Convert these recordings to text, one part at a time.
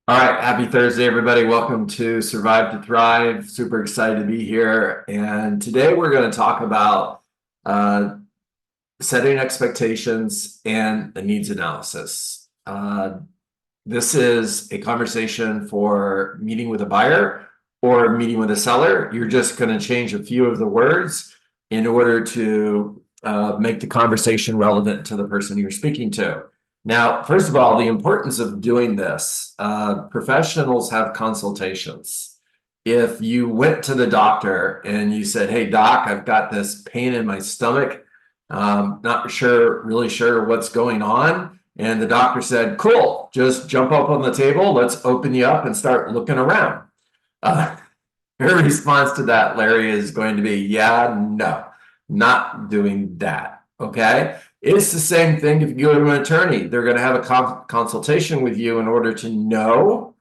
All right, happy Thursday, everybody. Welcome to Survive to Thrive. Super excited to be here. And today we're going to talk about uh, setting expectations and a needs analysis. This is a conversation for meeting with a buyer or meeting with a seller. You're just going to change a few of the words in order to make the conversation relevant to the person you're speaking to. Now, first of all, the importance of doing this, professionals have consultations. If you went to the doctor and you said, "Hey, doc, I've got this pain in my stomach, not really sure what's going on." And the doctor said, "Cool, just jump up on the table. Let's open you up and start looking around." Uh, Your response to that, Larry, is going to be, "Yeah, no, not doing that." Okay. It's the same thing if you go to an attorney. They're going to have a consultation with you in order to know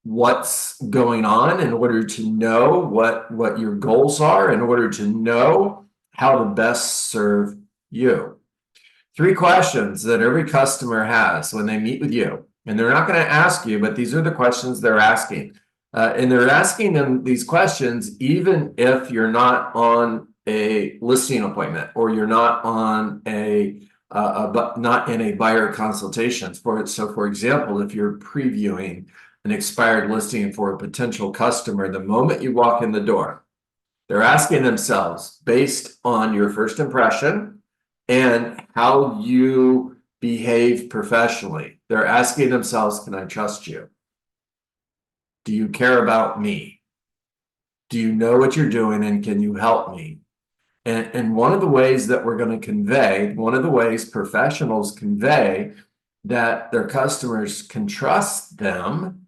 what's going on, in order to know what your goals are, in order to know how to best serve you. Three questions that every customer has when they meet with you. And they're not going to ask you, but these are the questions they're asking. And they're asking them these questions even if you're not on a listing appointment or you're not on not in a buyer consultation. So for example, if you're previewing an expired listing for a potential customer, the moment you walk in the door, they're asking themselves, based on your first impression and how you behave professionally, they're asking themselves, can I trust you? Do you care about me? Do you know what you're doing and can you help me? And one of the ways that we're going to convey, one of the ways professionals convey that their customers can trust them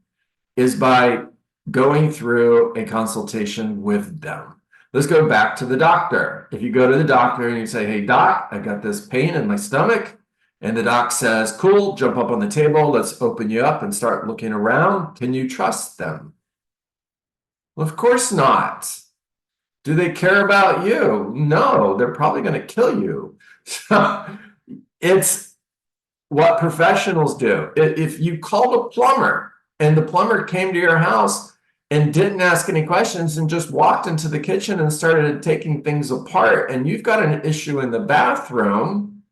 is by going through a consultation with them. Let's go back to the doctor. If you go to the doctor and you say, "Hey, doc, I got this pain in my stomach," and the doc says, "Cool, jump up on the table, let's open you up and start looking around," can you trust them? Well, of course not. Do they care about you? No, they're probably going to kill you. So it's what professionals do. If you called a plumber and the plumber came to your house and didn't ask any questions and just walked into the kitchen and started taking things apart, and you've got an issue in the bathroom,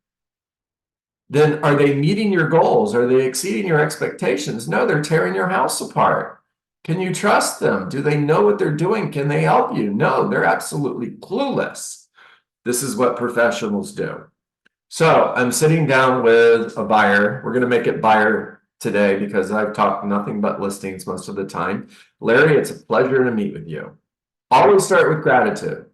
then are they meeting your goals? Are they exceeding your expectations? No, they're tearing your house apart. Can you trust them? Do they know what they're doing? Can they help you? No, they're absolutely clueless. This is what professionals do. So I'm sitting down with a buyer. We're going to make it buyer today because I've talked nothing but listings most of the time. Larry, it's a pleasure to meet with you. Always start with gratitude.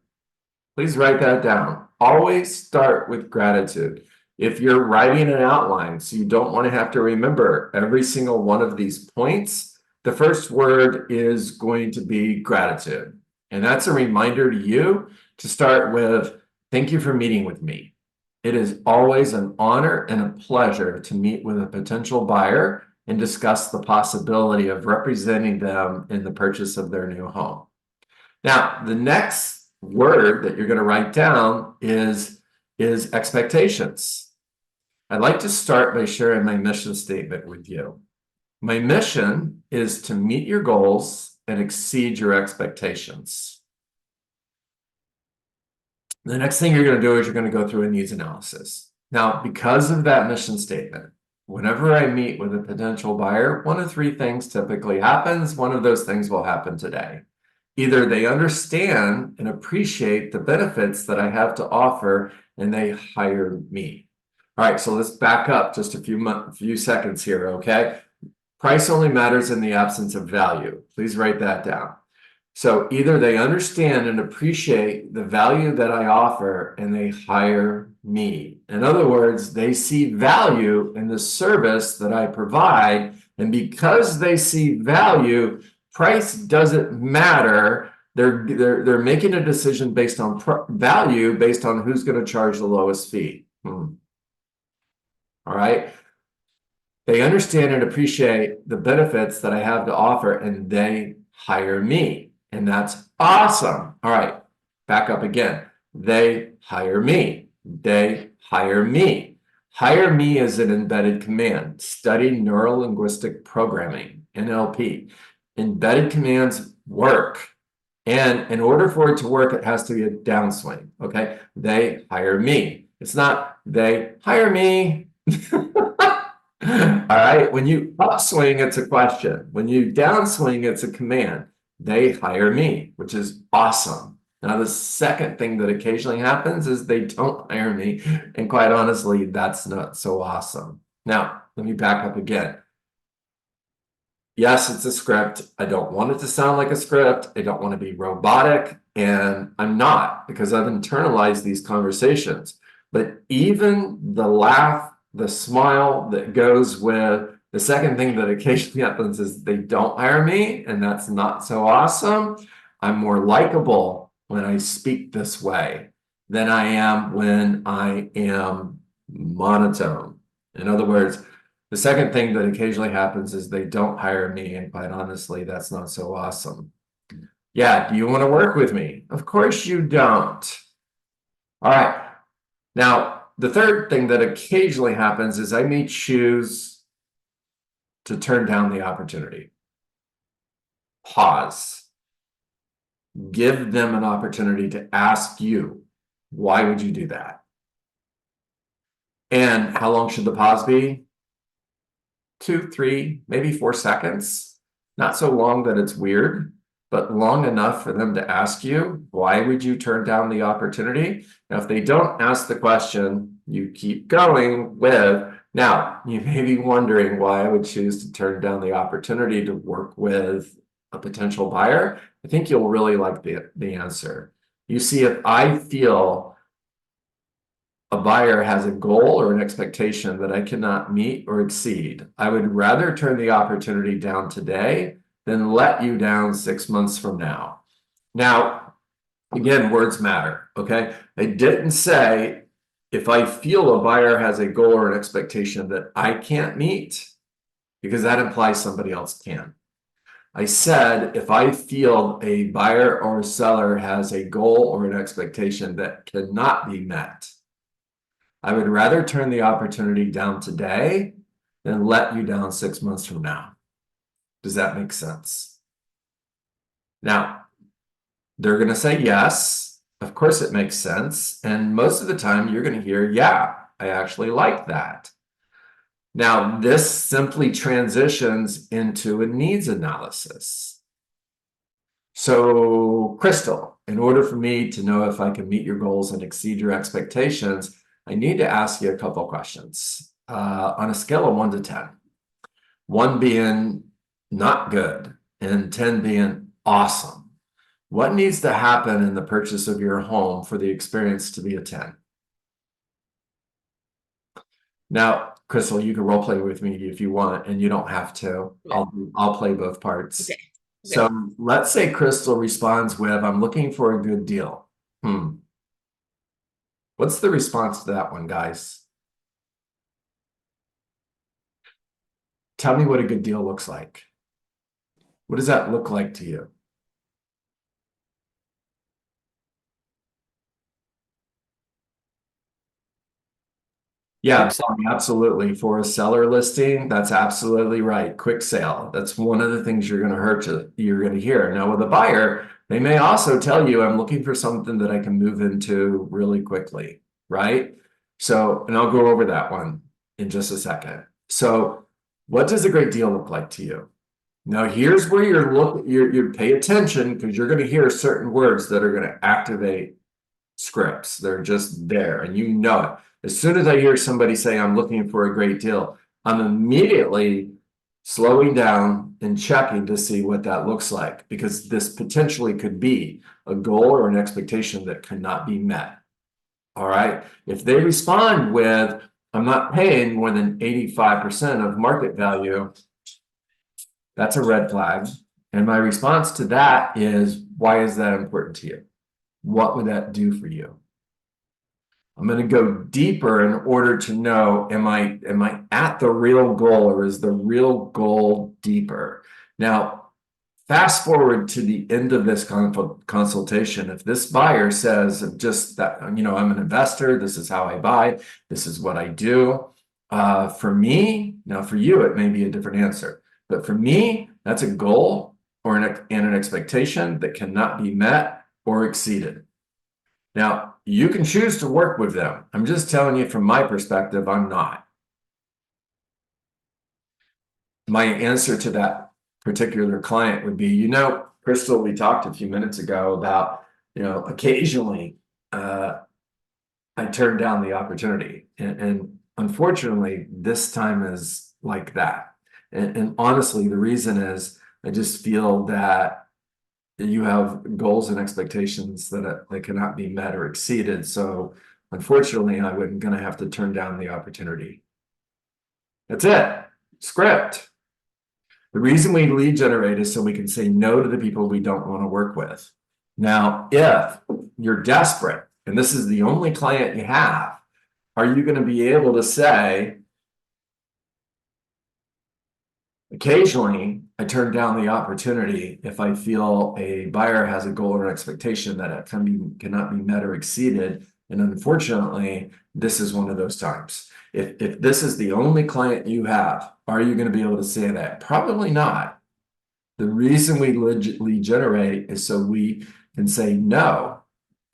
Please write that down. Always start with gratitude. If you're writing an outline, so you don't want to have to remember every single one of these points, the first word is going to be gratitude. And that's a reminder to you to start with, "Thank you for meeting with me. It is always an honor and a pleasure to meet with a potential buyer and discuss the possibility of representing them in the purchase of their new home." Now, the next word that you're going to write down is expectations. I'd like to start by sharing my mission statement with you. My mission is to meet your goals and exceed your expectations. The next thing you're going to do is you're going to go through a needs analysis. Now, because of that mission statement, whenever I meet with a potential buyer, one of three things typically happens. One of those things will happen today. Either they understand and appreciate the benefits that I have to offer and they hire me. All right, so let's back up just a few seconds here, okay? Price only matters in the absence of value. Please write that down. So either they understand and appreciate the value that I offer and they hire me. In other words, they see value in the service that I provide. And because they see value, price doesn't matter. They're making a decision based on value, based on who's going to charge the lowest fee. All right. They understand and appreciate the benefits that I have to offer, and they hire me. And that's awesome. All right, back up again. They hire me. They hire me. Hire me is an embedded command. Study neuro-linguistic programming. NLP. Embedded commands work. And in order for it to work, it has to be a downswing. Okay. They hire me. It's not they hire me. All right. When you upswing, it's a question. When you downswing, it's a command. They hire me, which is awesome. Now, the second thing that occasionally happens is they don't hire me. And quite honestly, that's not so awesome. Now, let me back up again. Yes, it's a script. I don't want it to sound like a script. I don't want to be robotic. And I'm not, because I've internalized these conversations. But even the laugh, the smile that goes with the second thing that occasionally happens is they don't hire me, and that's not so awesome. I'm more likable when I speak this way than I am when I am monotone. In other words, the second thing that occasionally happens is they don't hire me, and quite honestly, that's not so awesome. Yeah, do you want to work with me? Of course you don't. All right. Now, the third thing that occasionally happens is I may choose to turn down the opportunity. Pause. Give them an opportunity to ask you, why would you do that? And how long should the pause be? 2, 3, maybe 4 seconds. Not so long that it's weird, but long enough for them to ask you, why would you turn down the opportunity? Now, if they don't ask the question, you keep going with, now, you may be wondering why I would choose to turn down the opportunity to work with a potential buyer. I think you'll really like the answer. You see, if I feel a buyer has a goal or an expectation that I cannot meet or exceed, I would rather turn the opportunity down today than let you down 6 months from now. Now, again, words matter, okay? I didn't say if I feel a buyer has a goal or an expectation that I can't meet, because that implies somebody else can. I said, if I feel a buyer or a seller has a goal or an expectation that cannot be met, I would rather turn the opportunity down today than let you down 6 months from now. Does that make sense? Now, they're going to say yes. Of course, it makes sense. And most of the time, you're going to hear, yeah, I actually like that. Now, this simply transitions into a needs analysis. So, Crystal, in order for me to know if I can meet your goals and exceed your expectations, I need to ask you a couple of questions on a scale of 1 to 10. 1 being not good and 10 being awesome. What needs to happen in the purchase of your home for the experience to be a 10? Now, Crystal, you can role play with me if you want, and you don't have to. Yeah. I'll play both parts. Okay. So let's say Crystal responds with, I'm looking for a good deal. What's the response to that one, guys? Tell me what a good deal looks like. What does that look like to you? Yeah, absolutely. For a seller listing, that's absolutely right. Quick sale. That's one of the things you're going to hear. Now, with a buyer, they may also tell you, I'm looking for something that I can move into really quickly, right? So, and I'll go over that one in just a second. So, what does a great deal look like to you? Now, here's where you pay attention, because you're going to hear certain words that are going to activate scripts. They're just there, and you know it. As soon as I hear somebody say, I'm looking for a great deal, I'm immediately slowing down and checking to see what that looks like, because this potentially could be a goal or an expectation that cannot be met. All right. If they respond with, I'm not paying more than 85% of market value, that's a red flag. And my response to that is, why is that important to you? What would that do for you? I'm going to go deeper in order to know, am I at the real goal, or is the real goal deeper? Now, fast forward to the end of this consultation. If this buyer says just that, I'm an investor, this is how I buy, this is what I do. For me, now for you, it may be a different answer. But for me, that's a goal or an expectation that cannot be met or exceeded. Now, you can choose to work with them. I'm just telling you from my perspective, I'm not. My answer to that particular client would be, Crystal, we talked a few minutes ago about, occasionally I turned down the opportunity. And unfortunately, this time is like that. And honestly, the reason is I just feel that you have goals and expectations that cannot be met or exceeded. So unfortunately, I'm going to have to turn down the opportunity. That's it. Script. The reason we lead generate is so we can say no to the people we don't want to work with. Now, if you're desperate and this is the only client you have, are you going to be able to say, occasionally, I turn down the opportunity if I feel a buyer has a goal or expectation that it cannot be met or exceeded. And unfortunately, this is one of those times. If this is the only client you have, are you going to be able to say that? Probably not. The reason we lead generate is so we can say no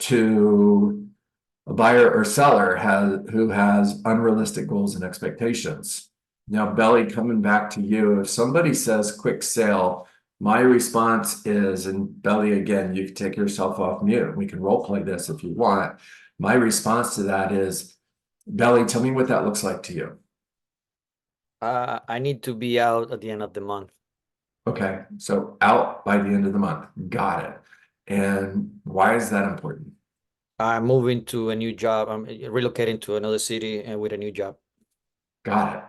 to a buyer or seller who has unrealistic goals and expectations. Now, Belly, coming back to you, if somebody says quick sale, my response is, and Belly, again, you can take yourself off mute. We can role play this if you want. My response to that is, Belly, tell me what that looks like to you. I need to be out at the end of the month. Okay, so out by the end of the month. Got it. And why is that important? I'm moving to a new job. I'm relocating to another city and with a new job. Got it.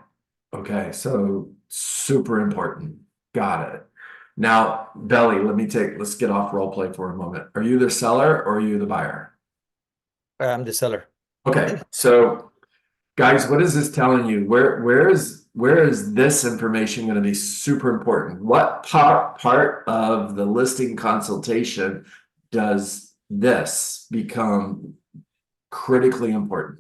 Okay, so super important. Got it. Now, Belly, let's get off role play for a moment. Are you the seller or are you the buyer? I'm the seller. Okay, so guys, what is this telling you? Where is this information going to be super important? What part of the listing consultation does this become critically important?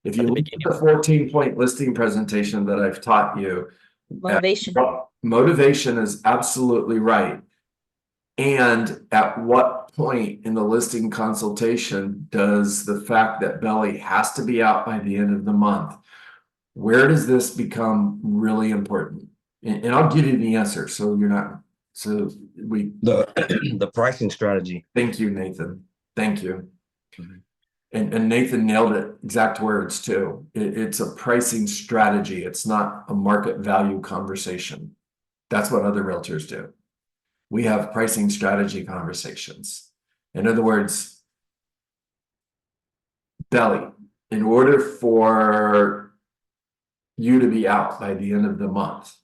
If you look at the 14-point listing presentation that I've taught you, Motivation. Motivation is absolutely right. And at what point in the listing consultation does the fact that Belly has to be out by the end of the month, where does this become really important? And I'll give you the answer so you're not, so we. The pricing strategy. Thank you, Nathan. Thank you. Mm-hmm. And Nathan nailed it, exact words too. It's a pricing strategy. It's not a market value conversation. That's what other realtors do. We have pricing strategy conversations. In other words, Belly, in order for you to be out by the end of the month,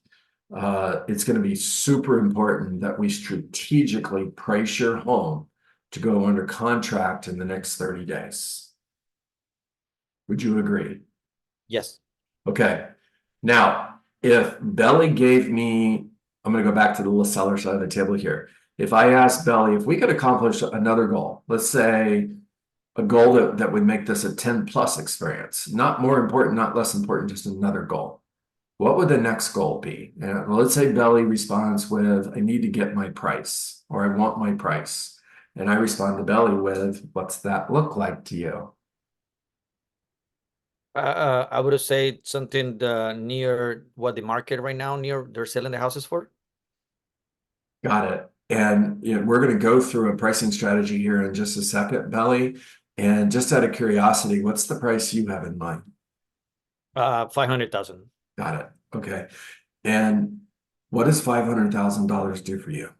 it's going to be super important that we strategically price your home to go under contract in the next 30 days. Would you agree? Yes. Okay. Now, if Belly gave me, I'm going to go back to the seller side of the table here. If I asked Belly, if we could accomplish another goal, let's say a goal that would make this a 10+ experience, not more important, not less important, just another goal. What would the next goal be? Well, let's say Belly responds with, I need to get my price, or I want my price. And I respond to Belly with, what's that look like to you? I would say something near what the market right now, near they're selling the houses for. Got it. And we're going to go through a pricing strategy here in just a second, Belly. And just out of curiosity, what's the price you have in mind? 500,000. Got it. Okay. And what does $500,000 do for you?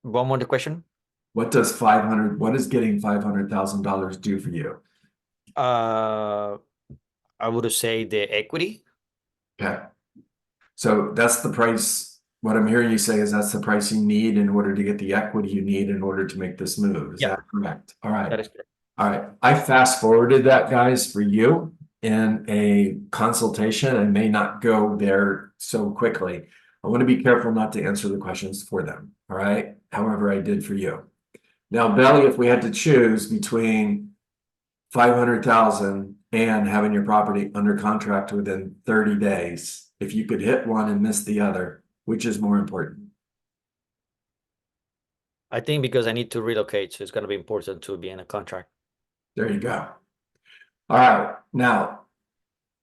One more question. What is getting $500,000 do for you? I would say the equity. Okay. So that's the price. What I'm hearing you say is that's the price you need in order to get the equity you need in order to make this move. Is that correct? All right. That is correct. All right. I fast forwarded that, guys, for you in a consultation. I may not go there so quickly. I want to be careful not to answer the questions for them. All right. However, I did for you. Now, Belly, if we had to choose between 500,000 and having your property under contract within 30 days. If you could hit one and miss the other, which is more important? I think because I need to relocate, so it's going to be important to be in a contract. There you go. All right. Now,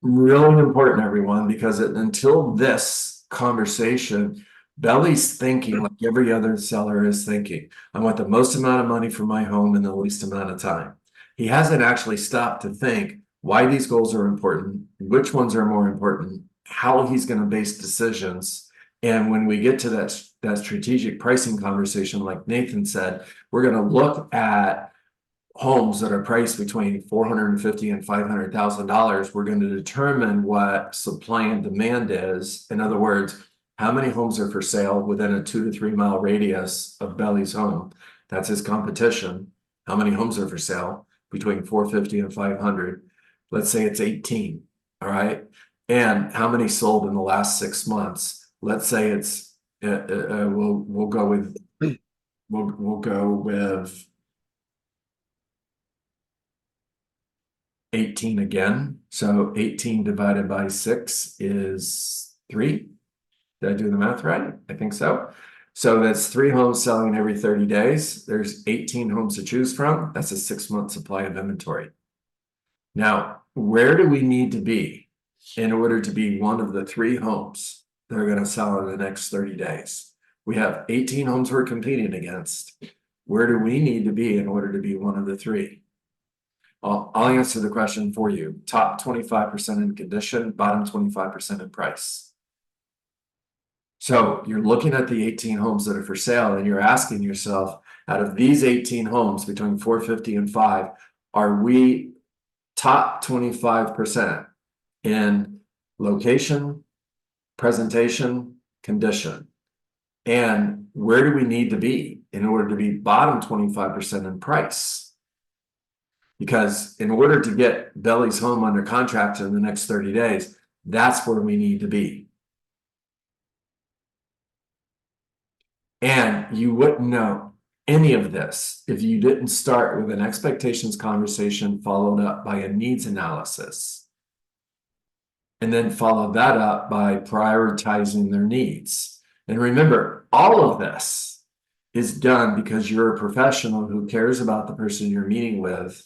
really important, everyone, because until this conversation, Belly's thinking like every other seller is thinking. I want the most amount of money for my home in the least amount of time. He hasn't actually stopped to think why these goals are important, which ones are more important, how he's going to base decisions. And when we get to that strategic pricing conversation, like Nathan said, we're going to look at homes that are priced between $450,000 and $500,000. We're going to determine what supply and demand is. In other words, how many homes are for sale within a 2 to 3 mile radius of Belly's home? That's his competition. How many homes are for sale between 450 and 500? Let's say it's 18. All right. And how many sold in the last 6 months? Let's say it's we'll go with 18 again. So 18 divided by 6 is 3. Did I do the math right? I think so. So that's 3 homes selling every 30 days. There's 18 homes to choose from. That's a 6-month supply of inventory. Now, where do we need to be in order to be one of the 3 homes that are going to sell in the next 30 days? We have 18 homes we're competing against. Where do we need to be in order to be one of the 3? I'll answer the question for you. Top 25% in condition, bottom 25% in price. So you're looking at the 18 homes that are for sale and you're asking yourself, out of these 18 homes between 450 and 5, are we top 25% in location, presentation, condition? And where do we need to be in order to be bottom 25% in price? Because in order to get Belly's home under contract in the next 30 days, that's where we need to be. And you wouldn't know any of this if you didn't start with an expectations conversation followed up by a needs analysis. And then follow that up by prioritizing their needs. And remember, all of this is done because you're a professional who cares about the person you're meeting with.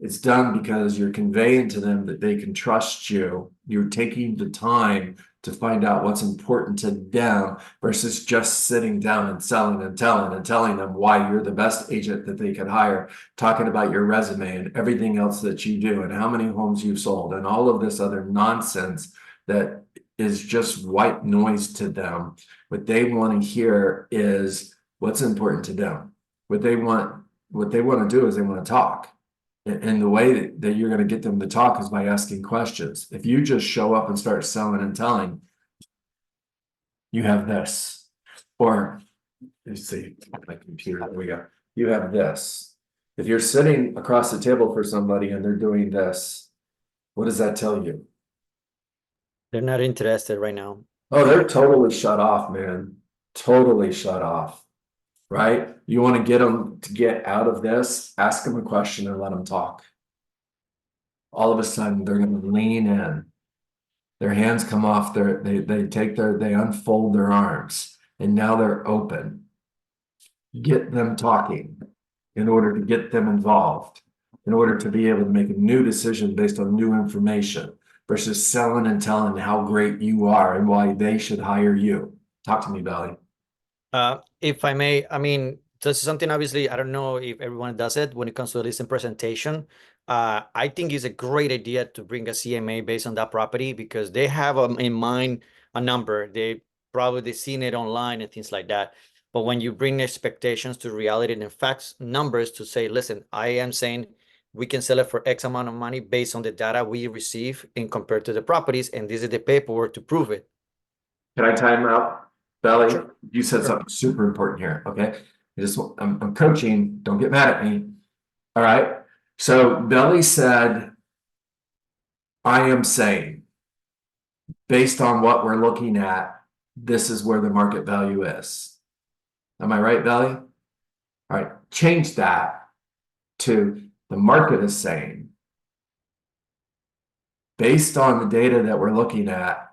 It's done because you're conveying to them that they can trust you. You're taking the time to find out what's important to them versus just sitting down and selling and telling them why you're the best agent that they could hire, talking about your resume and everything else that you do and how many homes you've sold and all of this other nonsense that is just white noise to them. What they want to hear is what's important to them. What they want to do is they want to talk. And the way that you're going to get them to talk is by asking questions. If you just show up and start selling and telling, you have this. Or, let's see, my computer, there we go. You have this. If you're sitting across the table for somebody and they're doing this, what does that tell you? They're not interested right now. Oh, they're totally shut off, man. Totally shut off. Right? You want to get them to get out of this, ask them a question and let them talk. All of a sudden, they're going to lean in. Their hands come off, they unfold their arms, and now they're open. Get them talking in order to get them involved, in order to be able to make a new decision based on new information versus selling and telling how great you are and why they should hire you. Talk to me, Belly. If I may, I mean, this is something obviously, I don't know if everyone does it when it comes to the listing presentation. I think it's a great idea to bring a CMA based on that property because they have in mind a number. They probably seen it online and things like that. But when you bring expectations to reality and facts, numbers to say, listen, I am saying we can sell it for X amount of money based on the data we receive and compared to the properties. And this is the paperwork to prove it. Can I time out? Belly, Sure. you said something super important here, okay? I'm coaching, don't get mad at me. All right. So Belly said, I am saying, based on what we're looking at, this is where the market value is. Am I right, Belly? All right, change that to the market is saying, based on the data that we're looking at,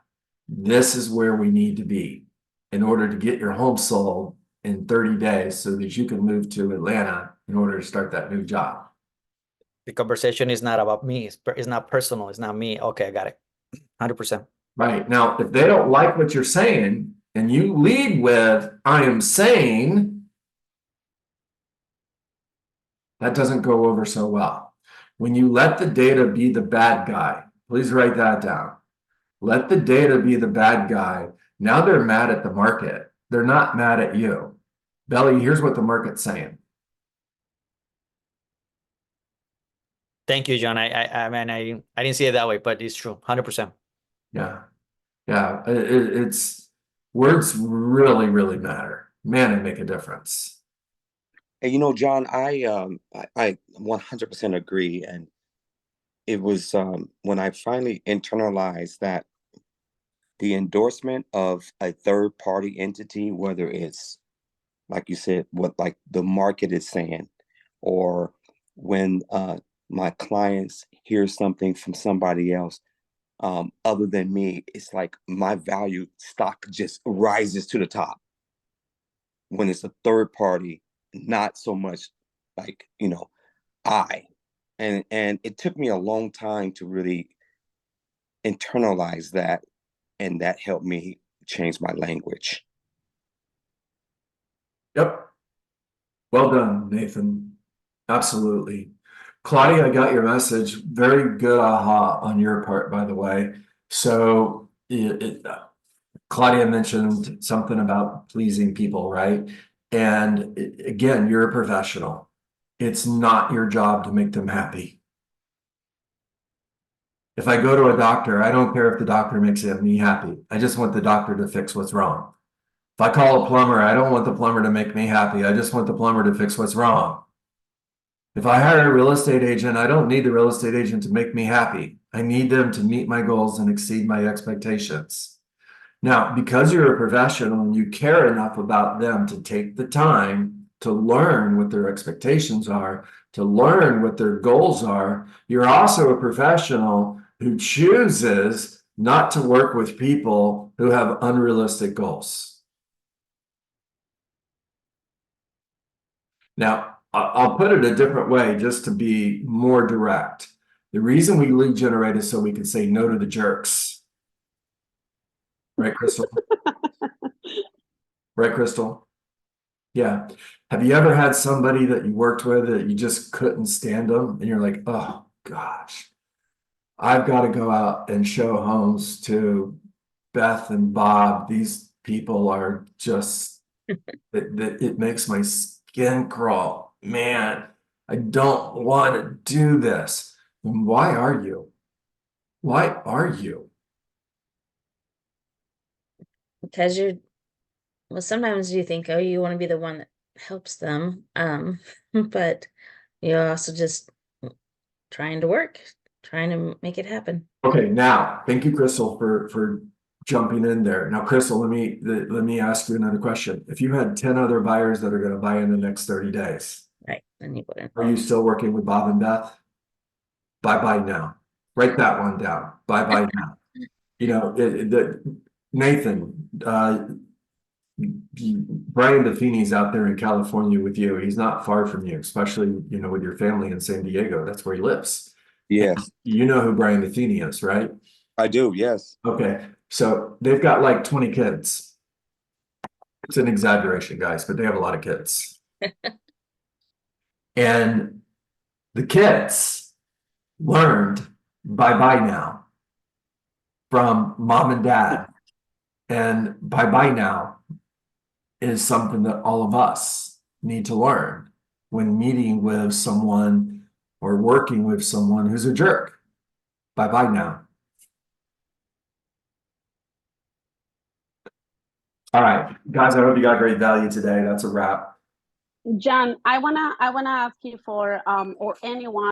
this is where we need to be in order to get your home sold in 30 days so that you can move to Atlanta in order to start that new job. The conversation is not about me. It's not personal. It's not me. Okay, I got it. 100%. Right. Now, if they don't like what you're saying and you lead with, I am saying, that doesn't go over so well. When you let the data be the bad guy, please write that down. Let the data be the bad guy. Now they're mad at the market. They're not mad at you. Belly, here's what the market's saying. Thank you, John. I mean, I didn't see it that way, but it's true. 100%. Yeah. Yeah. It's words really, really matter. Man, they make a difference. And John, I 100% agree. And it was when I finally internalized that the endorsement of a third party entity, whether it's like you said, what like the market is saying, or when my clients hear something from somebody else other than me, it's like my value stock just rises to the top. When it's a third party, not so much like, I. And it took me a long time to really internalize that, and that helped me change my language. Yep. Well done, Nathan. Absolutely. Claudia, I got your message. Very good aha on your part, by the way. So Claudia mentioned something about pleasing people, right? And again, you're a professional. It's not your job to make them happy. If I go to a doctor, I don't care if the doctor makes me happy. I just want the doctor to fix what's wrong. If I call a plumber, I don't want the plumber to make me happy. I just want the plumber to fix what's wrong. If I hire a real estate agent, I don't need the real estate agent to make me happy. I need them to meet my goals and exceed my expectations. Now, because you're a professional and you care enough about them to take the time to learn what their expectations are, to learn what their goals are, you're also a professional who chooses not to work with people who have unrealistic goals. Now, I'll put it a different way just to be more direct. The reason we lead generate is so we can say no to the jerks. Right, Crystal? Right, Crystal? Yeah. Have you ever had somebody that you worked with that you just couldn't stand them? And you're like, oh, gosh, I've got to go out and show homes to Beth and Bob. These people are just, it makes my skin crawl. Man, I don't want to do this. And why are you? Why are you? Because well, sometimes you think, oh, you want to be the one that helps them. But you're also just trying to work, trying to make it happen. Okay, now, thank you, Crystal, for jumping in there. Now, Crystal, let me ask you another question. If you had 10 other buyers that are going to buy in the next 30 days, Right. Then you wouldn't. are you still working with Bob and Beth? Bye-bye now. Write that one down. Bye-bye now. Nathan, Brian DeFeeney's out there in California with you. He's not far from you, especially, with your family in San Diego. That's where he lives. Yes. And you know who Brian DeFeeney is, right? I do. Yes. Okay. So they've got like 20 kids. It's an exaggeration, guys, but they have a lot of kids. And the kids learned bye-bye now from mom and dad. And bye-bye now is something that all of us need to learn when meeting with someone or working with someone who's a jerk. Bye-bye now. All right, guys, I hope you got great value today. That's a wrap. John, I wanna ask you for or anyone